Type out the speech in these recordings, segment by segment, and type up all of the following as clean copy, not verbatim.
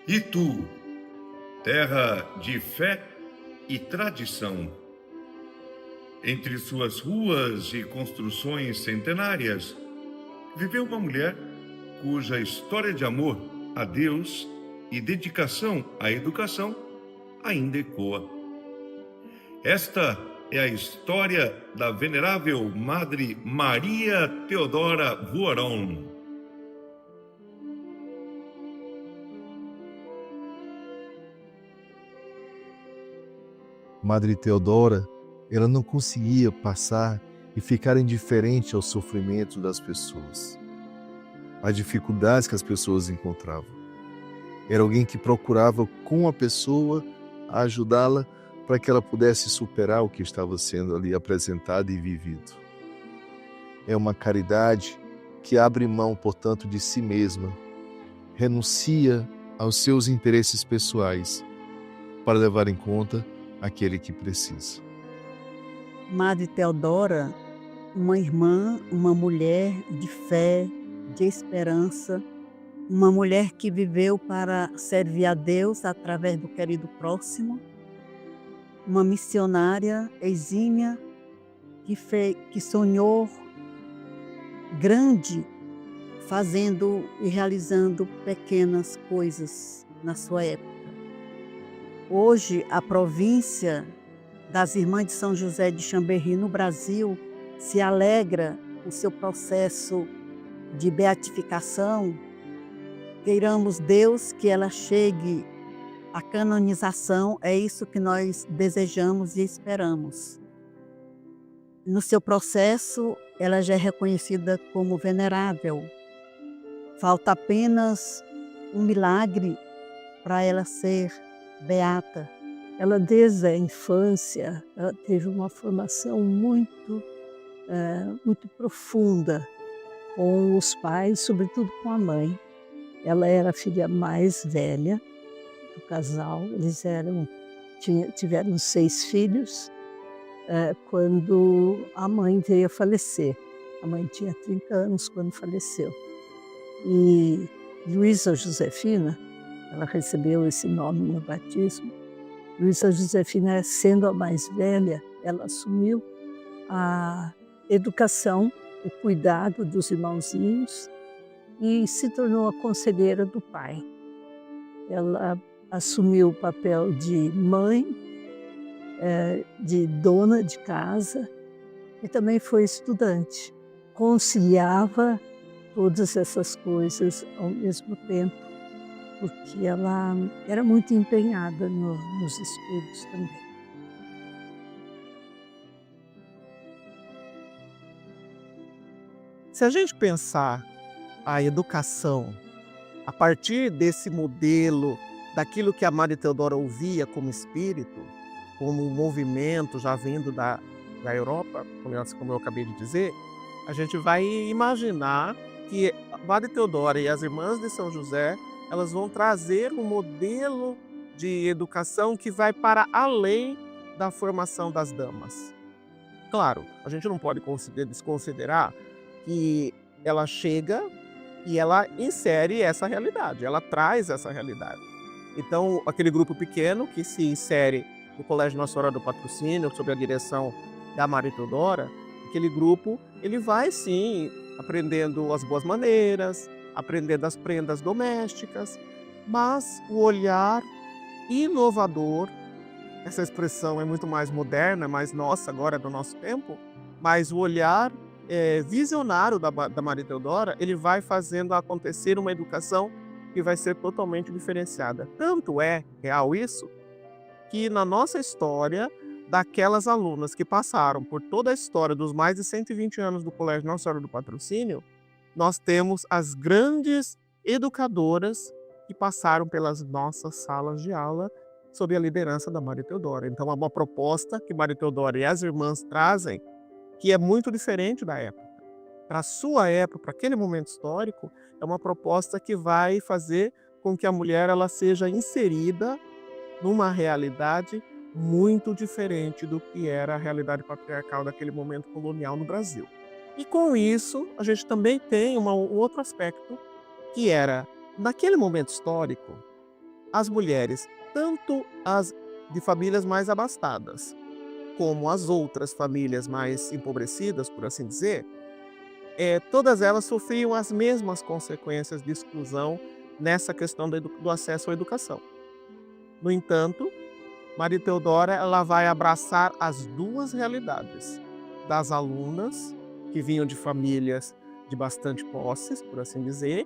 E tu, terra de fé e tradição, entre suas ruas e construções centenárias, viveu uma mulher cuja história de amor a Deus e dedicação à educação ainda ecoa. Esta é a história da venerável Madre Maria Teodora Vuaron. Madre Teodora, ela não conseguia passar e ficar indiferente aos sofrimentos das pessoas, às dificuldades que as pessoas encontravam. Era alguém que procurava com a pessoa ajudá-la para que ela pudesse superar o que estava sendo ali apresentado e vivido. É uma caridade que abre mão, portanto, de si mesma, renuncia aos seus interesses pessoais para levar em conta aquele que precisa. Madre Teodora, uma irmã, uma mulher de fé, de esperança, uma mulher que viveu para servir a Deus através do querido próximo, uma missionária exímia que sonhou grande, fazendo e realizando pequenas coisas na sua época. Hoje, a província das Irmãs de São José de Chambéry, no Brasil, se alegra com o seu processo de beatificação. Queiramos Deus que ela chegue à canonização, é isso que nós desejamos e esperamos. No seu processo, ela já é reconhecida como venerável. Falta apenas um milagre para ela ser beata. Ela, desde a infância, ela teve uma formação muito profunda com os pais, sobretudo com a mãe. Ela era a filha mais velha do casal. Eles tiveram 6 filhos quando a mãe veio a falecer. A mãe tinha 30 anos quando faleceu. E Luísa Josefina, ela recebeu esse nome no batismo. Luísa Josefina, sendo a mais velha, ela assumiu a educação, o cuidado dos irmãozinhos e se tornou a conselheira do pai. Ela assumiu o papel de mãe, de dona de casa e também foi estudante. Conciliava todas essas coisas ao mesmo tempo, porque ela era muito empenhada nos estudos também. Se a gente pensar a educação a partir desse modelo, daquilo que a Madre Teodora ouvia como espírito, como um movimento já vindo da Europa, como eu acabei de dizer, a gente vai imaginar que a Madre Teodora e as Irmãs de São José, elas vão trazer um modelo de educação que vai para além da formação das damas. Claro, a gente não pode desconsiderar que ela chega e ela insere essa realidade, ela traz essa realidade. Então, aquele grupo pequeno que se insere no Colégio Nossa Senhora do Patrocínio, sob a direção da Madre Teodora, aquele grupo, ele vai sim aprendendo as boas maneiras, aprendendo as prendas domésticas, mas o olhar inovador, essa expressão é muito mais moderna, mais nossa agora, do nosso tempo, mas o olhar visionário da Madre Teodora, ele vai fazendo acontecer uma educação que vai ser totalmente diferenciada. Tanto é real isso, que na nossa história, daquelas alunas que passaram por toda a história dos mais de 120 anos do Colégio Nossa Senhora do Patrocínio, nós temos as grandes educadoras que passaram pelas nossas salas de aula sob a liderança da Madre Teodora. Então, é uma proposta que Madre Teodora e as irmãs trazem que é muito diferente da época. Para a sua época, para aquele momento histórico, é uma proposta que vai fazer com que a mulher ela seja inserida numa realidade muito diferente do que era a realidade patriarcal daquele momento colonial no Brasil. E com isso, a gente também tem um outro aspecto, que era, naquele momento histórico, as mulheres, tanto as de famílias mais abastadas, como as outras famílias mais empobrecidas, por assim dizer, todas elas sofriam as mesmas consequências de exclusão nessa questão do acesso à educação. No entanto, Maria Teodora ela vai abraçar as duas realidades, das alunas, que vinham de famílias de bastante posses, por assim dizer,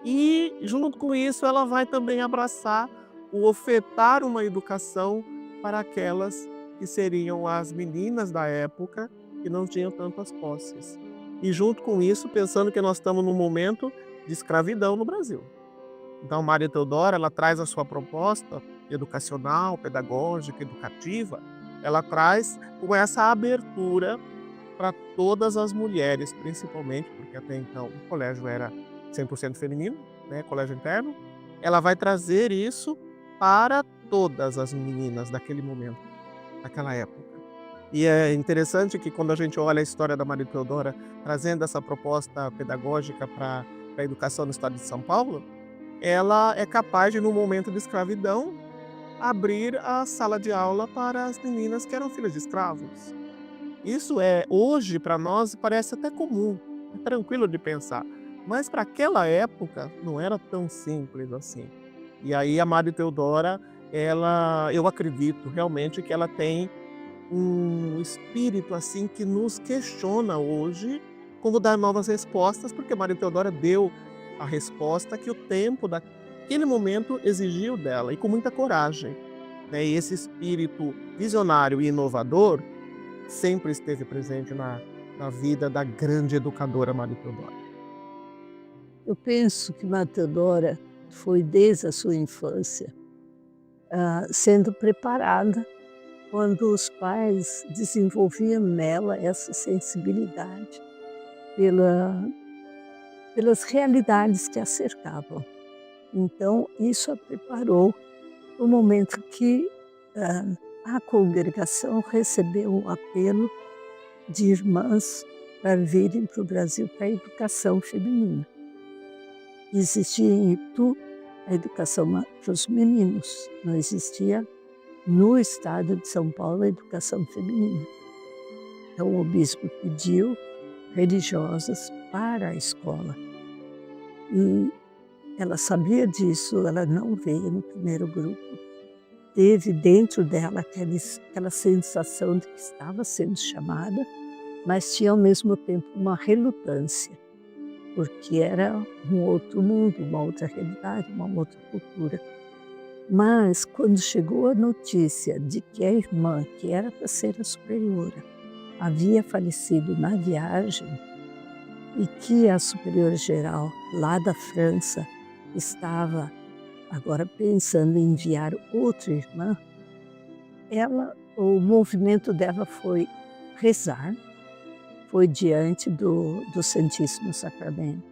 e junto com isso ela vai também abraçar o ofertar uma educação para aquelas que seriam as meninas da época que não tinham tantas posses. E junto com isso, pensando que nós estamos num momento de escravidão no Brasil. Então, Maria Teodora, ela traz a sua proposta educacional, pedagógica, educativa, ela traz com essa abertura para todas as mulheres, principalmente, porque até então o colégio era 100% feminino, né, colégio interno. Ela vai trazer isso para todas as meninas daquele momento, daquela época. E é interessante que quando a gente olha a história da Maria Teodora trazendo essa proposta pedagógica para a educação no estado de São Paulo, ela é capaz de, no momento de escravidão, abrir a sala de aula para as meninas que eram filhas de escravos. Isso hoje, para nós, parece até comum, é tranquilo de pensar. Mas para aquela época, não era tão simples assim. E aí a Maria Teodora, eu acredito realmente que ela tem um espírito assim que nos questiona hoje como dar novas respostas, porque Maria Teodora deu a resposta que o tempo daquele momento exigiu dela, e com muita coragem, né? E esse espírito visionário e inovador sempre esteve presente na vida da grande educadora Maria Teodora. Eu penso que Maria Teodora foi desde a sua infância sendo preparada quando os pais desenvolviam nela essa sensibilidade pelas realidades que a cercavam. Então, isso a preparou no momento que a congregação recebeu um apelo de irmãs para virem para o Brasil para a educação feminina. Existia em Itu a educação para os meninos, não existia no estado de São Paulo a educação feminina. Então o bispo pediu religiosas para a escola. E ela sabia disso, ela não veio no primeiro grupo. Teve dentro dela aquela sensação de que estava sendo chamada, mas tinha ao mesmo tempo uma relutância, porque era um outro mundo, uma outra realidade, uma outra cultura. Mas quando chegou a notícia de que a irmã, que era para ser a superiora, havia falecido na viagem e que a superiora geral lá da França estava agora pensando em enviar outra irmã, o movimento dela foi rezar, foi diante do Santíssimo Sacramento.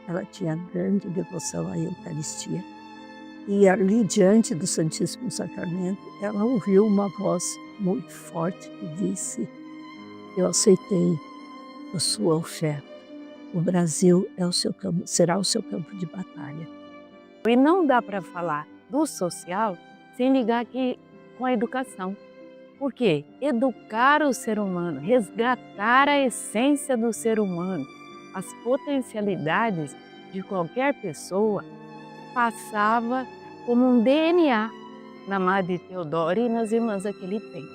Ela tinha grande devoção à Eucaristia. E ali, diante do Santíssimo Sacramento, ela ouviu uma voz muito forte que disse: eu aceitei a sua oferta. O Brasil será o seu campo de batalha. E não dá para falar do social sem ligar aqui com a educação. Por quê? Educar o ser humano, resgatar a essência do ser humano, as potencialidades de qualquer pessoa, passava como um DNA na Madre Teodora e nas irmãs daquele tempo.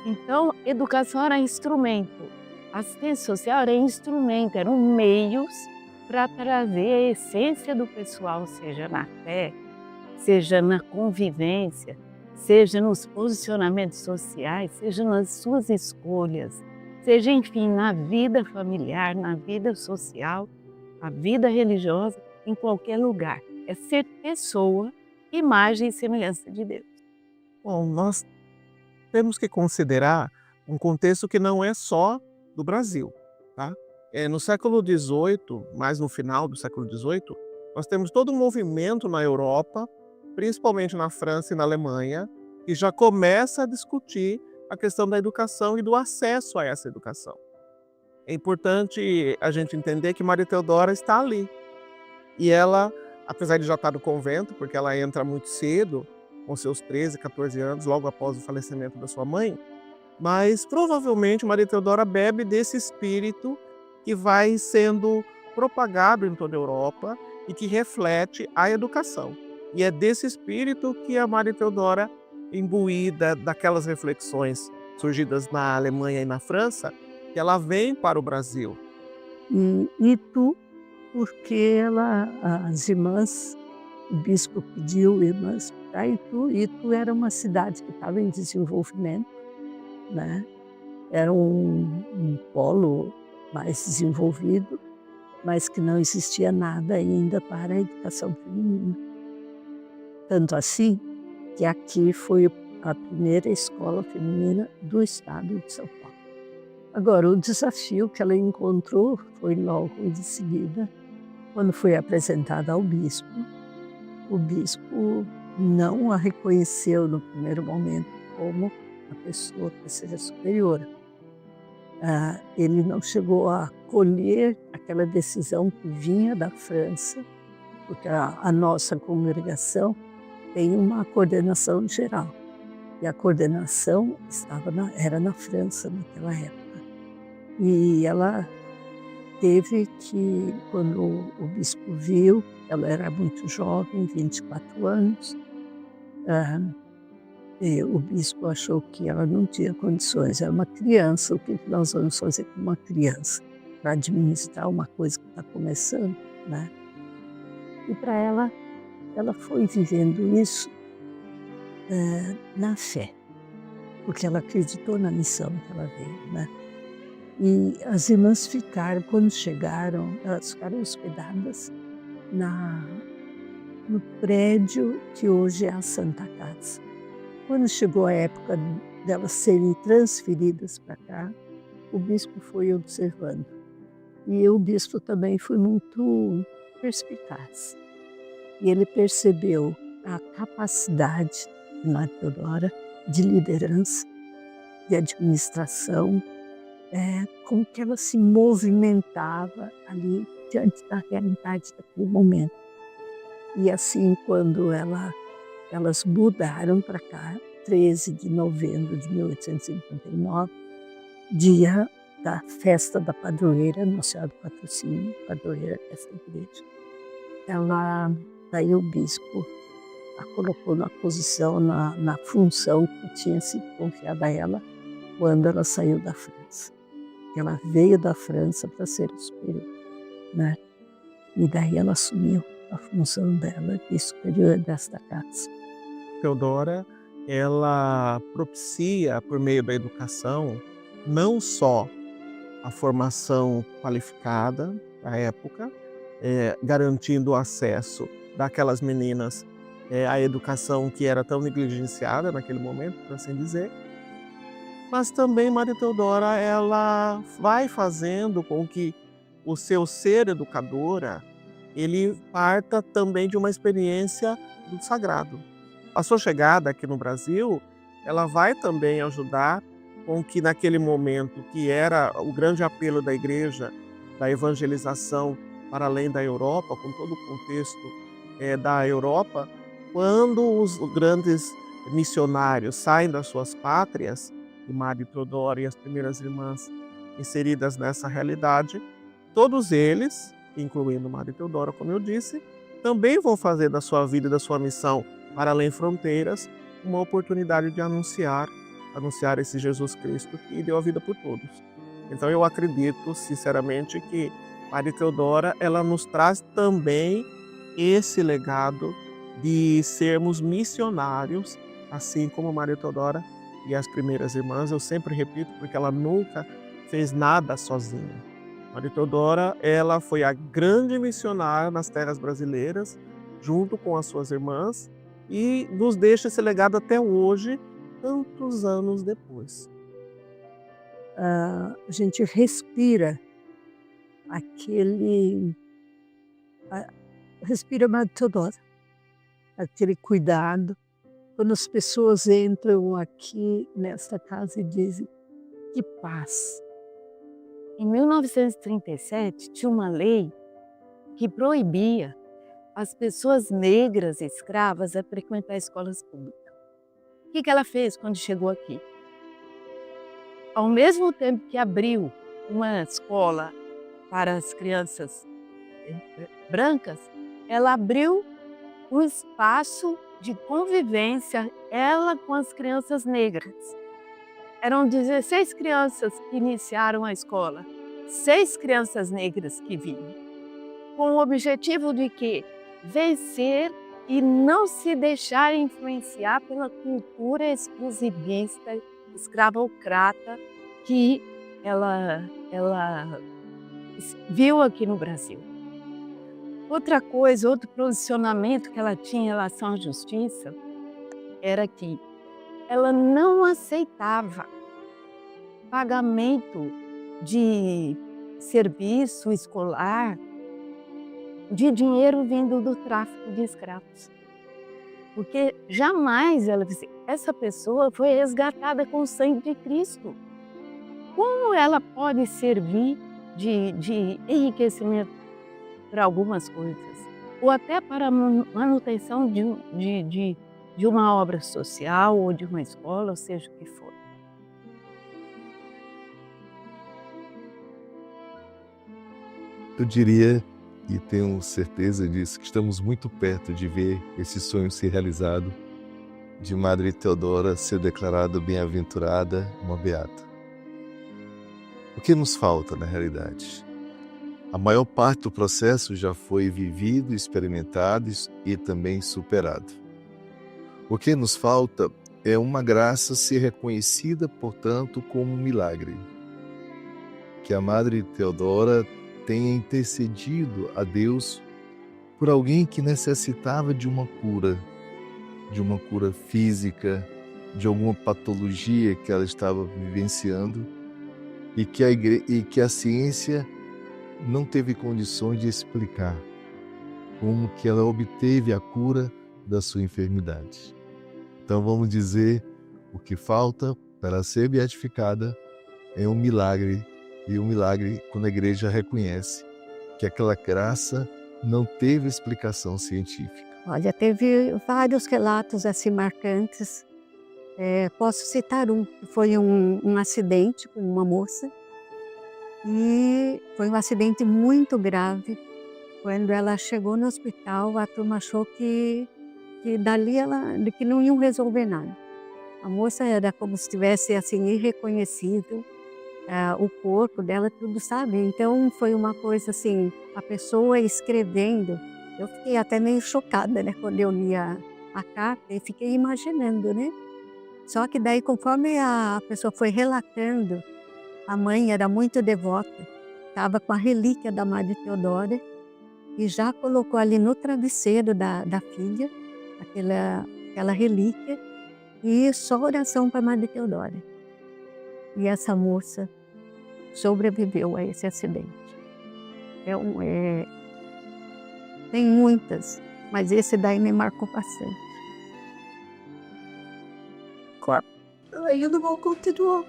Então, educação era instrumento, assistência social era instrumento, eram meios para trazer a essência do pessoal, seja na fé, seja na convivência, seja nos posicionamentos sociais, seja nas suas escolhas, seja, enfim, na vida familiar, na vida social, na vida religiosa, em qualquer lugar. É ser pessoa, imagem e semelhança de Deus. Bom, nós temos que considerar um contexto que não é só do Brasil, tá? No século XVIII, mais no final do século XVIII, nós temos todo um movimento na Europa, principalmente na França e na Alemanha, que já começa a discutir a questão da educação e do acesso a essa educação. É importante a gente entender que Maria Teodora está ali. E ela apesar de já estar no convento, porque ela entra muito cedo, com seus 13, 14 anos, logo após o falecimento da sua mãe, mas provavelmente Maria Teodora bebe desse espírito que vai sendo propagado em toda a Europa e que reflete a educação. E é desse espírito que a Maria Teodora, imbuída daquelas reflexões surgidas na Alemanha e na França, que ela vem para o Brasil. E Itu, porque as irmãs, o bispo pediu irmãs para Itu. Itu era uma cidade que estava em desenvolvimento, né? Era um polo mais desenvolvido, mas que não existia nada ainda para a educação feminina. Tanto assim que aqui foi a primeira escola feminina do estado de São Paulo. Agora, o desafio que ela encontrou foi logo de seguida, quando foi apresentada ao bispo. O bispo não a reconheceu no primeiro momento como a pessoa que seja superior. Ele não chegou a acolher aquela decisão que vinha da França, porque a nossa congregação tem uma coordenação geral. E a coordenação era na França naquela época. E ela teve que, quando o bispo viu, ela era muito jovem, 24 anos, e o bispo achou que ela não tinha condições, era uma criança, o que nós vamos fazer com uma criança para administrar uma coisa que está começando, né? E para ela foi vivendo isso na fé, porque ela acreditou na missão que ela veio, né? E as irmãs ficaram, quando chegaram, elas ficaram hospedadas no prédio que hoje é a Santa Casa. Quando chegou a época delas serem transferidas para cá, o bispo foi observando. E o bispo também foi muito perspicaz. E ele percebeu a capacidade de Maria Teodora de liderança, de administração, como que ela se movimentava ali diante da realidade daquele momento. E assim, quando elas mudaram para cá, 13 de novembro de 1859, dia da festa da padroeira, Nossa Senhora do Patrocínio, padroeira dessa igreja. Daí o bispo a colocou na posição, na função que tinha sido confiada a ela quando ela saiu da França. Ela veio da França para ser superior, né? E daí ela assumiu a função dela de superior desta casa. Teodora, ela propicia, por meio da educação, não só a formação qualificada da época, garantindo o acesso daquelas meninas à educação que era tão negligenciada naquele momento, por assim dizer, mas também Maria Teodora, ela vai fazendo com que o seu ser educadora, ele parta também de uma experiência do sagrado. A sua chegada aqui no Brasil, ela vai também ajudar com que naquele momento, que era o grande apelo da igreja, da evangelização para além da Europa, com todo o contexto da Europa, quando os grandes missionários saem das suas pátrias, e Maria Teodora e as primeiras irmãs inseridas nessa realidade, todos eles, incluindo Maria Teodora, como eu disse, também vão fazer da sua vida e da sua missão para além fronteiras uma oportunidade de anunciar esse Jesus Cristo que deu a vida por todos. Então eu acredito, sinceramente, que Maria Teodora, ela nos traz também esse legado de sermos missionários, assim como Maria Teodora e as primeiras irmãs. Eu sempre repito, porque ela nunca fez nada sozinha. Maria Teodora, ela foi a grande missionária nas terras brasileiras, junto com as suas irmãs, e nos deixa esse legado até hoje, tantos anos depois. A gente respira respira Maria Teodora, aquele cuidado. Quando as pessoas entram aqui nesta casa e dizem, que paz. Em 1937, tinha uma lei que proibia as pessoas negras escravas a frequentar escolas públicas. O que ela fez quando chegou aqui? Ao mesmo tempo que abriu uma escola para as crianças brancas, ela abriu um espaço de convivência, ela com as crianças negras. Eram 16 crianças que iniciaram a escola, 6 crianças negras que vinham, com o objetivo de quê? Vencer e não se deixar influenciar pela cultura exclusivista, escravocrata que ela viu aqui no Brasil. Outra coisa, outro posicionamento que ela tinha em relação à justiça era que ela não aceitava pagamento de serviço escolar de dinheiro vindo do tráfico de escravos. Porque jamais ela disse, essa pessoa foi resgatada com o sangue de Cristo. Como ela pode servir de enriquecimento para algumas coisas? Ou até para a manutenção de uma obra social ou de uma escola, ou seja o que for. Eu diria, e tenho certeza disso, que estamos muito perto de ver esse sonho ser realizado, de Madre Teodora ser declarada bem-aventurada, uma beata. O que nos falta, na realidade? A maior parte do processo já foi vivido, experimentado e também superado. O que nos falta é uma graça ser reconhecida, portanto, como um milagre. Que a Madre Teodora tenha intercedido a Deus por alguém que necessitava de uma cura física, de alguma patologia que ela estava vivenciando e que a ciência não teve condições de explicar como que ela obteve a cura da sua enfermidade. Então vamos dizer, o que falta para ela ser beatificada é um milagre. E o milagre, quando a igreja reconhece que aquela graça não teve explicação científica. Olha, teve vários relatos assim marcantes. Posso citar um, que foi um acidente com uma moça. E foi um acidente muito grave. Quando ela chegou no hospital, a turma achou que dali que não iam resolver nada. A moça era como se estivesse assim, irreconhecível. O corpo dela, tudo, sabe? Então foi uma coisa assim, a pessoa escrevendo. Eu fiquei até meio chocada, né? Quando eu li a carta e fiquei imaginando, né? Só que daí, conforme a pessoa foi relatando, a mãe era muito devota, estava com a relíquia da Madre Teodora e já colocou ali no travesseiro da filha, aquela relíquia, e só oração para a Madre Teodora. E essa moça sobreviveu a esse acidente. Tem muitas, mas esse daí me marcou bastante. Eu não vou continuar.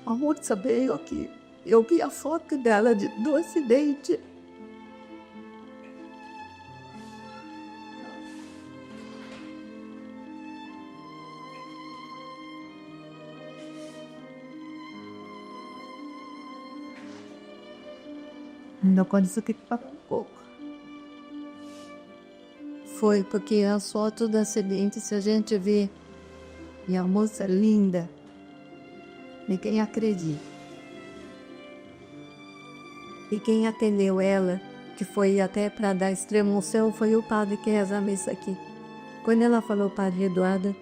A moça veio aqui. Eu vi a foto dela do acidente. Não pode dizer que parar um pouco. Foi porque as fotos do acidente, se a gente vê, e a moça linda, ninguém acredita. E quem atendeu ela, que foi até para dar extrema-unção, foi o padre que reza a missa aqui. Quando ela falou padre Eduardo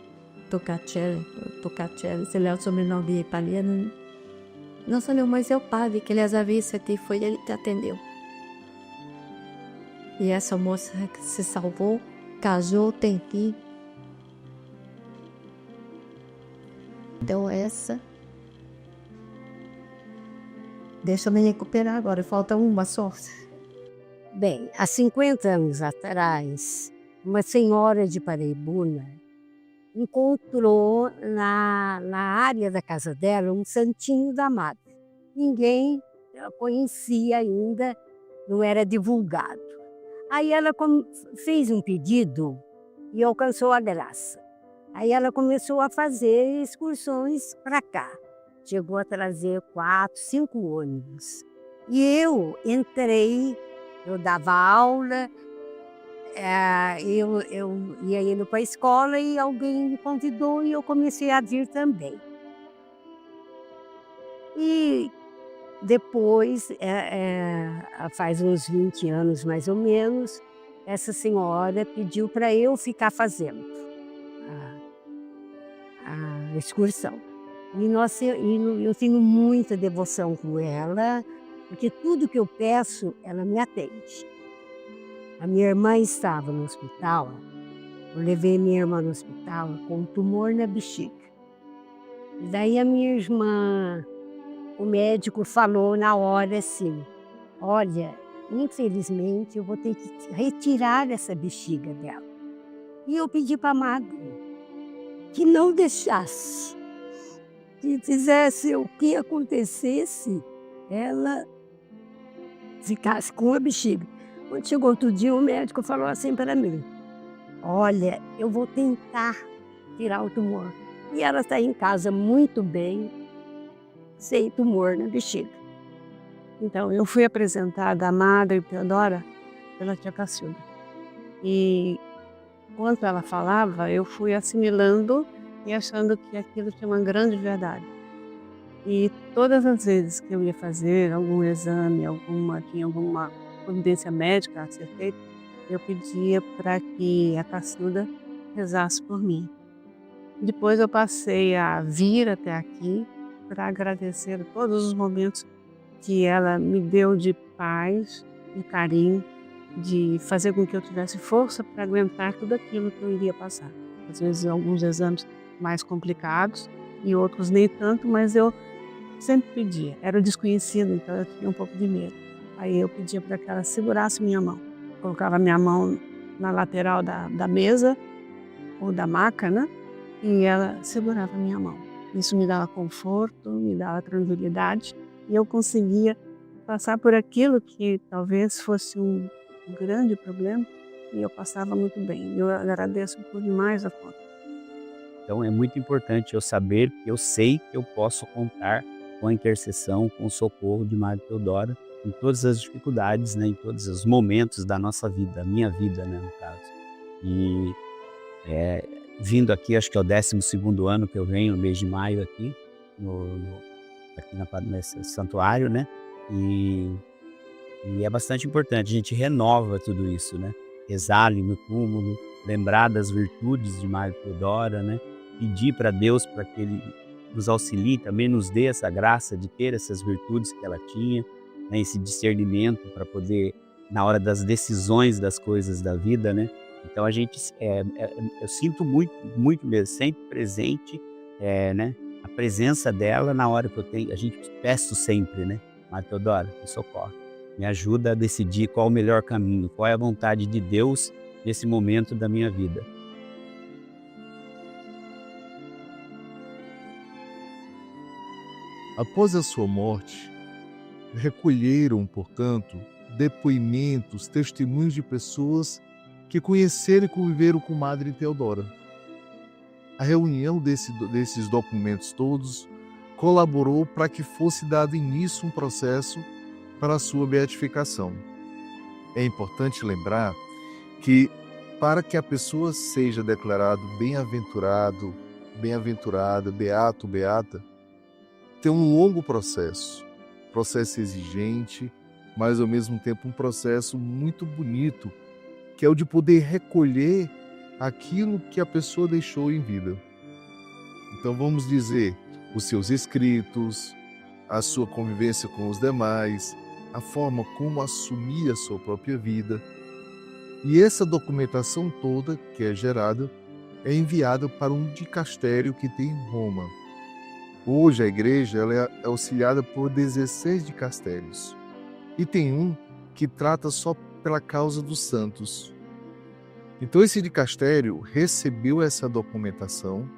Tocatelli, se ele é o sobrenome italiano, não falei, mas é o padre que reza a missa aqui, foi ele que atendeu. E essa moça que se salvou, casou, tem filho. Então essa... Deixa eu me recuperar agora, falta uma só. Bem, há 50 anos atrás, uma senhora de Paraibuna encontrou na área da casa dela um santinho da madre. Ninguém conhecia ainda, não era divulgado. Aí ela fez um pedido e alcançou a graça. Aí ela começou a fazer excursões para cá. Chegou a trazer 4, 5 ônibus. E eu entrei, eu dava aula, eu ia indo para a escola e alguém me convidou e eu comecei a vir também. E depois, faz uns 20 anos mais ou menos, essa senhora pediu para eu ficar fazendo a excursão. E eu tenho muita devoção com ela, porque tudo que eu peço, ela me atende. A minha irmã estava no hospital, eu levei minha irmã no hospital com um tumor na bexiga. E daí a minha irmã, o médico falou na hora assim, olha, infelizmente eu vou ter que retirar essa bexiga dela. E eu pedi para a madre que não deixasse, que fizesse o que acontecesse, ela ficasse com a bexiga. Quando chegou outro dia, o médico falou assim para mim, olha, eu vou tentar tirar o tumor. E ela está em casa muito bem, sem tumor na bexiga. Então, eu fui apresentada à Madre Teodora pela tia Cacilda. E quando ela falava, eu fui assimilando e achando que aquilo tinha uma grande verdade. E todas as vezes que eu ia fazer algum exame, tinha alguma providência médica a ser feita, eu pedia para que a Cacilda rezasse por mim. Depois eu passei a vir até aqui para agradecer todos os momentos que ela me deu de paz e carinho, de fazer com que eu tivesse força para aguentar tudo aquilo que eu iria passar. Às vezes alguns exames mais complicados e outros nem tanto, mas eu sempre pedia. Era o desconhecido, então eu tinha um pouco de medo. Aí eu pedia para que ela segurasse minha mão. Colocava minha mão na lateral da mesa ou da maca, né? E ela segurava minha mão. Isso me dava conforto, me dava tranquilidade e eu conseguia passar por aquilo que talvez fosse um grande problema e eu passava muito bem. Eu agradeço por demais a conta. Então é muito importante eu saber que eu sei que eu posso contar com a intercessão, com o socorro de Madre Teodora em todas as dificuldades, né, em todos os momentos da nossa vida, da minha vida, né, no caso. E vindo aqui, acho que é o 12º ano que eu venho, no mês de maio aqui, nesse santuário, né? E é bastante importante, a gente renova tudo isso, né? Rezar ali no túmulo, lembrar das virtudes de Madre Teodora, né? Pedir para Deus para que Ele nos auxilie, também nos dê essa graça de ter essas virtudes que ela tinha, né? Esse discernimento para poder, na hora das decisões das coisas da vida, né? Então a gente, eu sinto muito, muito mesmo, sempre presente, né? A presença dela na hora que a gente peço sempre, né? Madre Teodora, me socorre, me ajuda a decidir qual o melhor caminho, qual é a vontade de Deus nesse momento da minha vida. Após a sua morte, recolheram, portanto, depoimentos, testemunhos de pessoas que conheceram e conviveram com Madre Teodora. A reunião desses documentos todos colaborou para que fosse dado início um processo para a sua beatificação. É importante lembrar que, para que a pessoa seja declarado bem-aventurado, bem-aventurada, beato, beata, tem um longo processo exigente, mas ao mesmo tempo um processo muito bonito, que é o de poder recolher aquilo que a pessoa deixou em vida. Então vamos dizer, os seus escritos, a sua convivência com os demais, a forma como assumir a sua própria vida. E essa documentação toda que é gerada é enviada para um dicastério que tem em Roma. Hoje a igreja ela é auxiliada por 16 dicastérios e tem um que trata só pela causa dos santos. Então esse dicastério recebeu essa documentação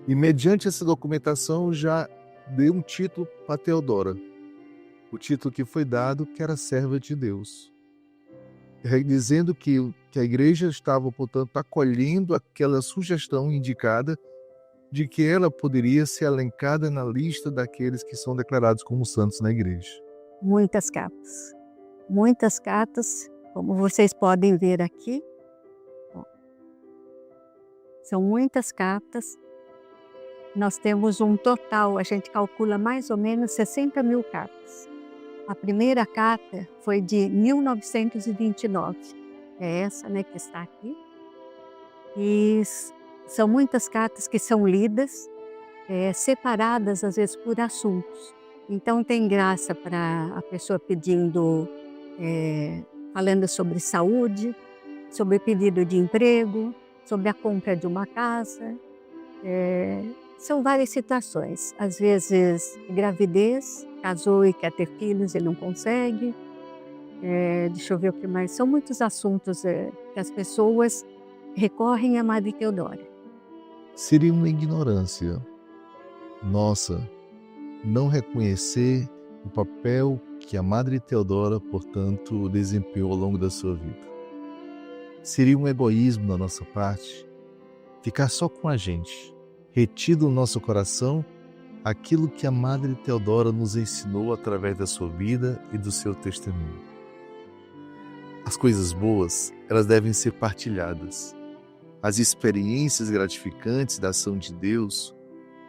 e mediante essa documentação já deu um título para Teodora. o título que foi dado, que era serva de Deus, dizendo que a igreja estava, portanto, acolhendo aquela sugestão indicada de que ela poderia ser elencada na lista daqueles que são declarados como santos na igreja. Muitas cartas, como vocês podem ver aqui. São muitas cartas. Nós temos um total, a gente calcula mais ou menos 60 mil cartas. A primeira carta foi de 1929, é essa, né, que está aqui. E são muitas cartas que são lidas, separadas às vezes por assuntos. Então tem graça para a pessoa pedindo, falando sobre saúde, sobre pedido de emprego, sobre a compra de uma casa. São várias situações. Às vezes, gravidez, casou e quer ter filhos e não consegue. Deixa eu ver o que mais. São muitos assuntos que as pessoas recorrem à Madre Teodora. Seria uma ignorância nossa não reconhecer o papel que a Madre Teodora, portanto, desempenhou ao longo da sua vida. Seria um egoísmo da nossa parte ficar só com a gente, retido no nosso coração aquilo que a Madre Teodora nos ensinou através da sua vida e do seu testemunho. As coisas boas, elas devem ser partilhadas. As experiências gratificantes da ação de Deus,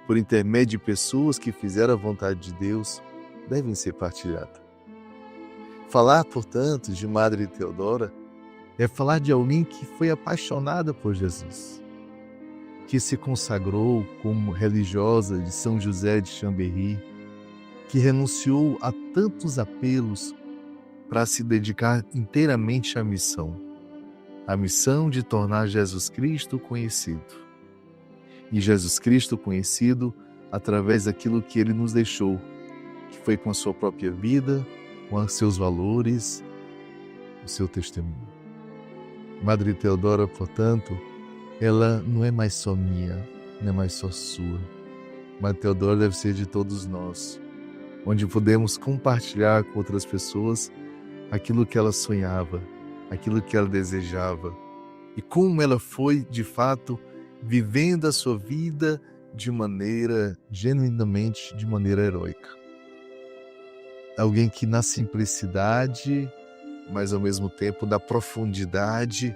por intermédio de pessoas que fizeram a vontade de Deus, devem ser partilhadas. Falar, portanto, de Madre Teodora é falar de alguém que foi apaixonada por Jesus, que se consagrou como religiosa de São José de Chambéry, que renunciou a tantos apelos para se dedicar inteiramente à missão, a missão de tornar Jesus Cristo conhecido. E Jesus Cristo conhecido através daquilo que Ele nos deixou, que foi com a sua própria vida, com os seus valores, o seu testemunho. Madre Teodora, portanto, ela não é mais só minha, não é mais só sua. Madre Teodora deve ser de todos nós, onde podemos compartilhar com outras pessoas aquilo que ela sonhava, aquilo que ela desejava e como ela foi, de fato, vivendo a sua vida de maneira, genuinamente, de maneira heróica. Alguém que na simplicidade, mas ao mesmo tempo na profundidade,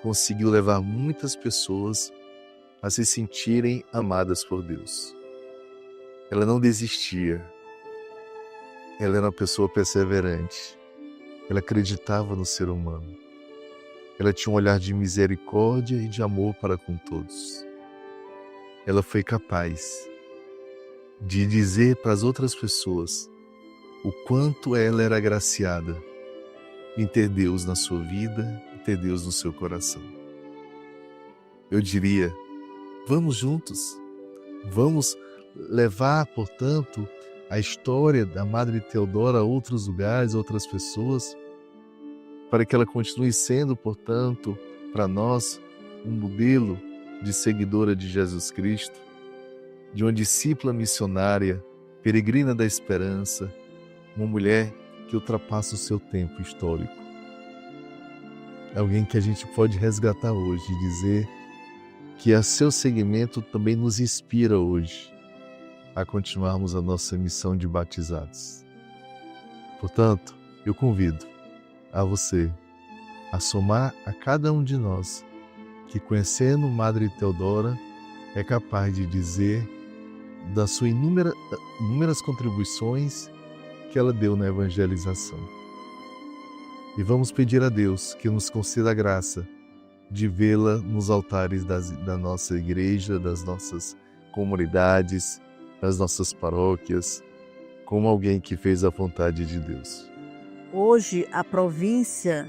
conseguiu levar muitas pessoas a se sentirem amadas por Deus. Ela não desistia. Ela era uma pessoa perseverante. Ela acreditava no ser humano. Ela tinha um olhar de misericórdia e de amor para com todos. Ela foi capaz de dizer para as outras pessoas o quanto ela era agraciada em ter Deus na sua vida, em ter Deus no seu coração. Eu diria, vamos juntos, vamos levar, portanto, a história da Madre Teodora a outros lugares, a outras pessoas, para que ela continue sendo, portanto, para nós, um modelo de seguidora de Jesus Cristo, de uma discípula missionária, peregrina da esperança, uma mulher que ultrapassa o seu tempo histórico. Alguém que a gente pode resgatar hoje e dizer que a seu seguimento também nos inspira hoje a continuarmos a nossa missão de batizados. Portanto, eu convido a você a somar a cada um de nós que, conhecendo Madre Teodora, é capaz de dizer das suas inúmeras contribuições que ela deu na evangelização. E vamos pedir a Deus que nos conceda a graça de vê-la nos altares da nossa igreja, das nossas comunidades, das nossas paróquias, como alguém que fez a vontade de Deus. Hoje, a província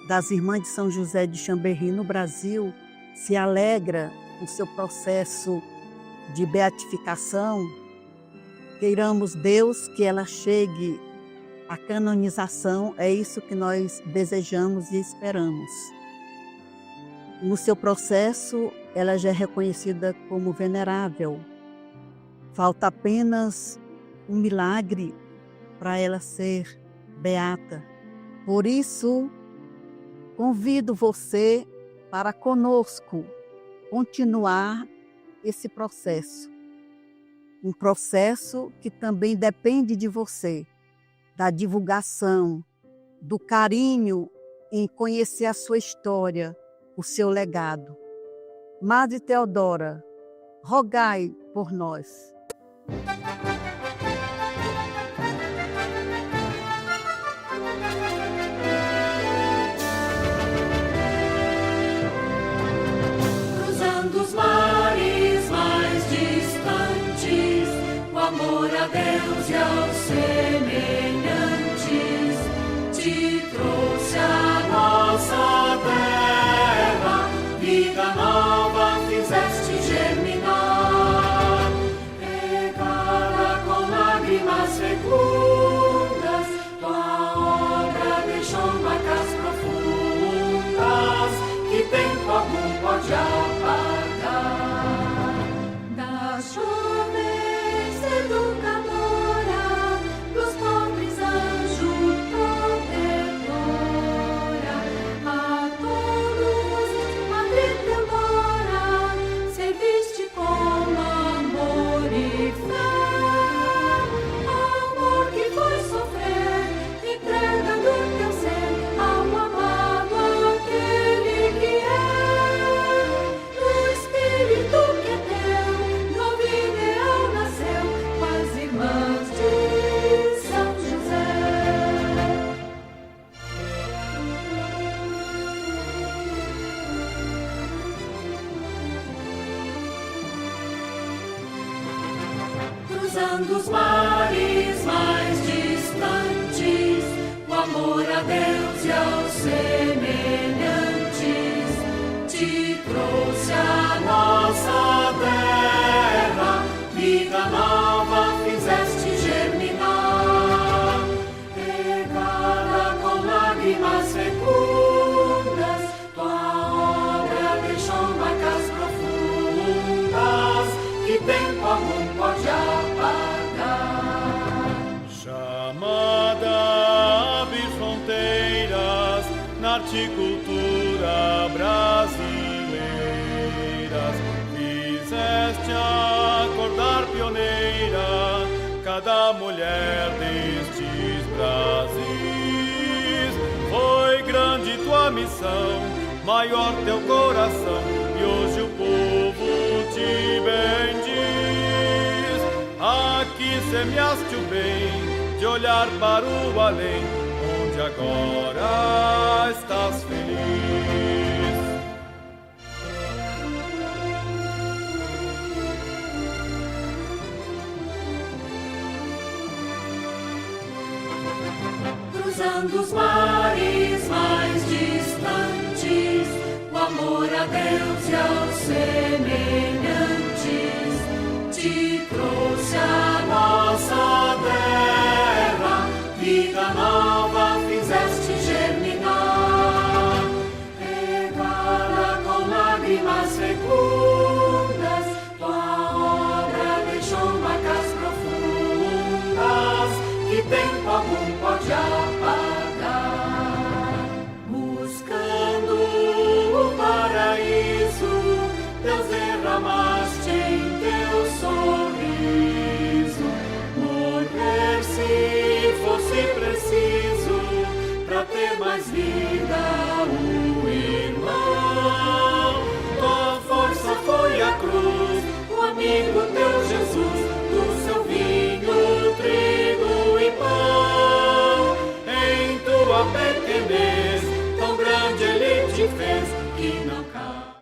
das Irmãs de São José de Chambéry, no Brasil, se alegra com seu processo de beatificação. Queiramos Deus que ela chegue à canonização, é isso que nós desejamos e esperamos. No seu processo, ela já é reconhecida como venerável. Falta apenas um milagre para ela ser beata. Por isso, convido você para conosco continuar esse processo. Um processo que também depende de você, da divulgação, do carinho em conhecer a sua história, o seu legado. Madre Teodora, rogai por nós. Cruzando os mares mais distantes, o amor a Deus e aos semelhantes te trouxe a nossa terra, vida nova fizeste germinar, regada com lágrimas fecundas, tua obra deixou marcas profundas que tempo algum pode apagar. Das jovens educadora, dos pobres anjo protetora, a todos, Madre Teodora, serviste com amor e fé. Amor que foi sofrer, entrega do teu ser ao amado, aquele que é. Do Espírito que é teu, novo ideal nasceu com as irmãs de São José. Cruzando os mares mais distantes, o amor a Deus e aos semelhantes te trouxe a nossa terra, vida nova fizeste germinar, regada com lágrimas fecundas, tua obra deixou marcas profundas que tempo algum pode apagar. Chamada a abrir fronteiras na horticultura brasileiras, fizeste acordar pioneira cada mulher destes Brasis. Foi grande tua missão, maior teu coração, e hoje o povo te bendiz. Aqui semeaste o bem, de olhar para o além, onde agora estás feliz. Cruzando os mares mais distantes, o amor a Deus e aos semelhantes te trouxe a nossa terra, vida nova fizeste germinar, regada com lágrimas fecundas, tua obra deixou marcas profundas que tempo algum pode apagar. Buscando o paraíso, Deus derramaste em teu sorriso, morrer se fosse preciso, pra ter mais vida o irmão. Tua força foi a cruz, o amigo teu Jesus, do seu vinho, trigo e pão. Em tua pequenez, tão grande ele te fez, que não cai